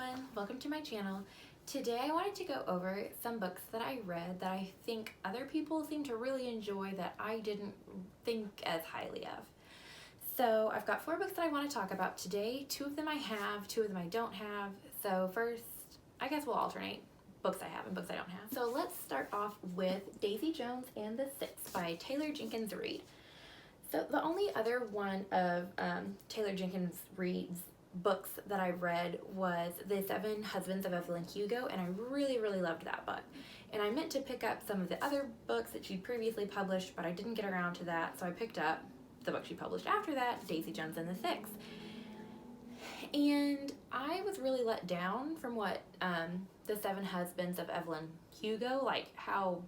everyone, welcome to my channel. Today I wanted to go over some books that I read that I think other people seem to really enjoy that I didn't think as highly of. So I've got 4 books that I want to talk about today. 2 of them I have, 2 of them I don't have. So first, I guess we'll alternate books I have and books I don't have. So let's start off with Davy Jones and the Six by Taylor Jenkins Reid. So the only other one of Taylor Jenkins Reid's books that I read was The 7 Husbands of Evelyn Hugo, and I really loved that book. And I meant to pick up some of the other books that she'd previously published, but I didn't get around to that, so I picked up the book she published after that, Davy Jones and the Six. And I was really let down from what The 7 Husbands of Evelyn Hugo, like how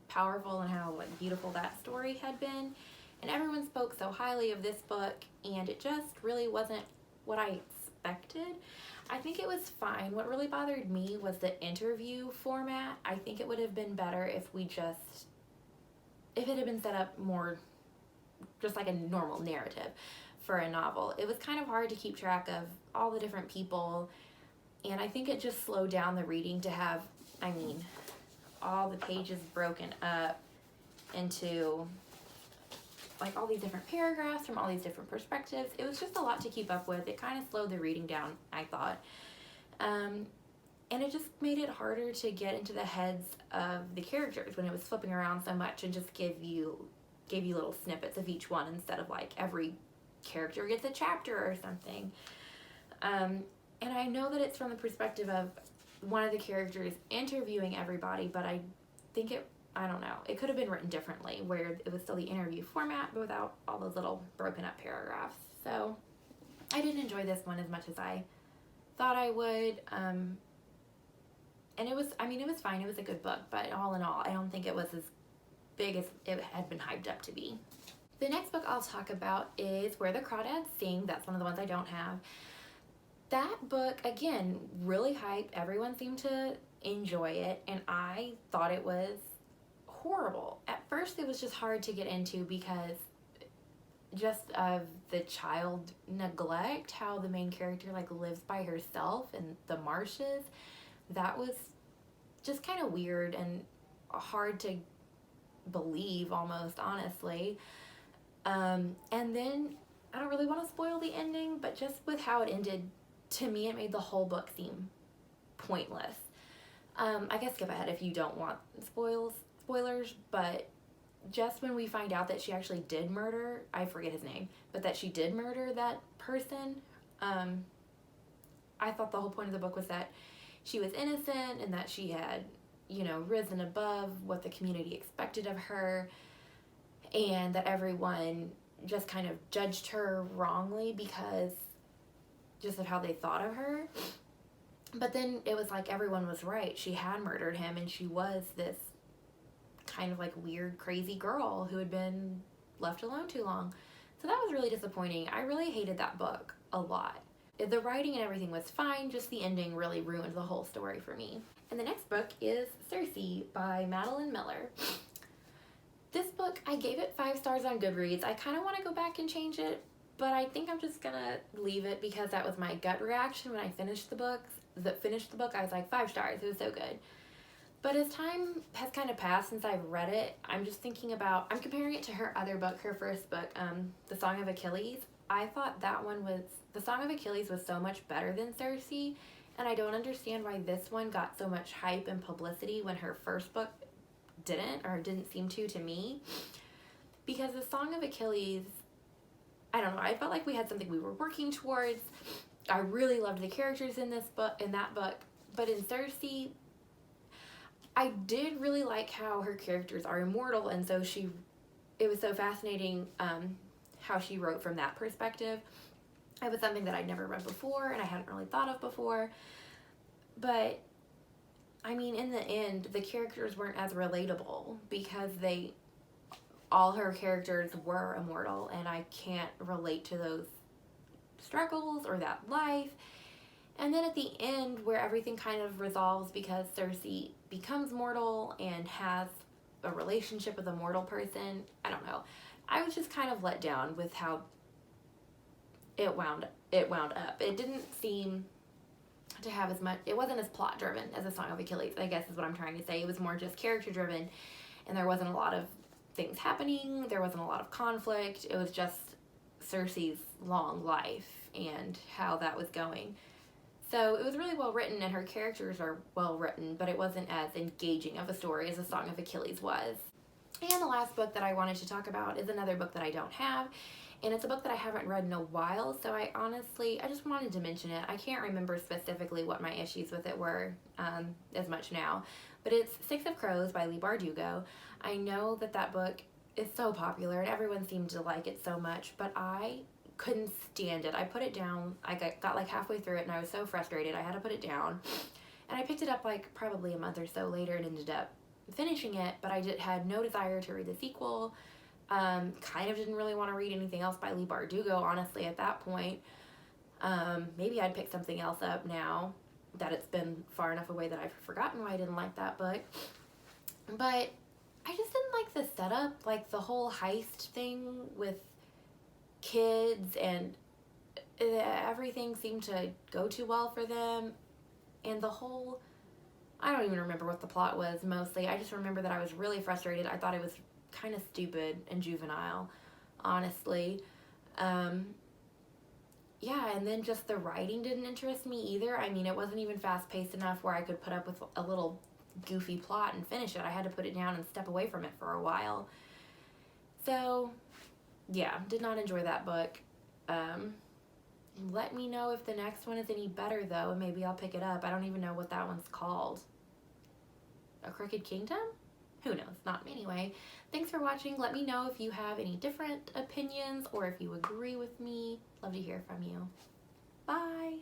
powerful and how beautiful that story had been. And everyone spoke so highly of this book, and it just really wasn't what I expected. I think it was fine. What really bothered me was the interview format. I think it would have been better if it had been set up more just like a normal narrative for a novel. It was kind of hard to keep track of all the different people, and I think it just slowed down the reading to have, all the pages broken up into like all these different paragraphs from all these different perspectives. It was just a lot to keep up with. It kind of slowed the reading down, I thought. And it just made it harder to get into the heads of the characters when it was flipping around so much and just gave you little snippets of each one instead of like every character gets a chapter or something. And I know that it's from the perspective of one of the characters interviewing everybody, but I think I don't know. It could have been written differently where it was still the interview format but without all those little broken up paragraphs. So I didn't enjoy this one as much as I thought I would. And it was fine. It was a good book, but all in all, I don't think it was as big as it had been hyped up to be. The next book I'll talk about is Where the Crawdads Sing. That's one of the ones I don't have. That book, again, really hyped. Everyone seemed to enjoy it, and I thought it was horrible. At first it was just hard to get into because just of the child neglect, how the main character like lives by herself in the marshes. That was just kind of weird and hard to believe almost, honestly. And then I don't really want to spoil the ending, but just with how it ended, to me it made the whole book seem pointless. I guess skip ahead if you don't want spoilers, but just when we find out that she actually did murder, I forget his name, but that she did murder that person, I thought the whole point of the book was that she was innocent and that she had, risen above what the community expected of her, and that everyone just kind of judged her wrongly because just of how they thought of her. But then it was like everyone was right. She had murdered him, and she was this kind of like weird, crazy girl who had been left alone too long. So that was really disappointing. I really hated that book a lot. The writing and everything was fine, just the ending really ruined the whole story for me. And the next book is Circe by Madeline Miller. This book, I gave it 5 stars on Goodreads. I kind of want to go back and change it, but I think I'm just gonna leave it because that was my gut reaction when I finished the book. I was like, 5 stars, it was so good. But as time has kind of passed since I've read it, I'm comparing it to her other book, her first book, The Song of Achilles. I thought The Song of Achilles was so much better than Circe, and I don't understand why this one got so much hype and publicity when her first book didn't seem to me. Because The Song of Achilles, I don't know, I felt like we had something we were working towards. I really loved the characters in that book, but in Circe, I did really like how her characters are immortal, and so it was so fascinating how she wrote from that perspective. It was something that I'd never read before and I hadn't really thought of before. But in the end, the characters weren't as relatable because all her characters were immortal, and I can't relate to those struggles or that life. And then at the end, where everything kind of resolves because Circe becomes mortal and has a relationship with a mortal person, I don't know. I was just kind of let down with how it wound up. It didn't seem to have as much, it wasn't as plot driven as A Song of Achilles, I guess is what I'm trying to say. It was more just character driven, and there wasn't a lot of things happening, there wasn't a lot of conflict, it was just Circe's long life and how that was going. So it was really well written, and her characters are well written, but it wasn't as engaging of a story as A Song of Achilles was. And the last book that I wanted to talk about is another book that I don't have, and it's a book that I haven't read in a while, so I just wanted to mention it. I can't remember specifically what my issues with it were as much now, but it's Six of Crows by Leigh Bardugo. I know that book is so popular, and everyone seemed to like it so much, but I couldn't stand it. I put it down. I got like halfway through it, and I was so frustrated I had to put it down, and I picked it up like probably a month or so later and ended up finishing it, but I had no desire to read the sequel. Kind of didn't really want to read anything else by Leigh Bardugo, honestly, at that point. Maybe I'd pick something else up now that it's been far enough away that I've forgotten why I didn't like that book. But I just didn't like the setup, like the whole heist thing with kids, and everything seemed to go too well for them. And the whole, I don't even remember what the plot was mostly. I just remember that I was really frustrated. I thought it was kind of stupid and juvenile, honestly. Yeah, and then just the writing didn't interest me either. I mean, it wasn't even fast-paced enough where I could put up with a little goofy plot and finish it. I had to put it down and step away from it for a while. So, yeah, did not enjoy that book. Let me know if the next one is any better, though, and maybe I'll pick it up. I don't even know what that one's called. A Crooked Kingdom? Who knows? Not anyway. Thanks for watching. Let me know if you have any different opinions or if you agree with me. Love to hear from you. Bye!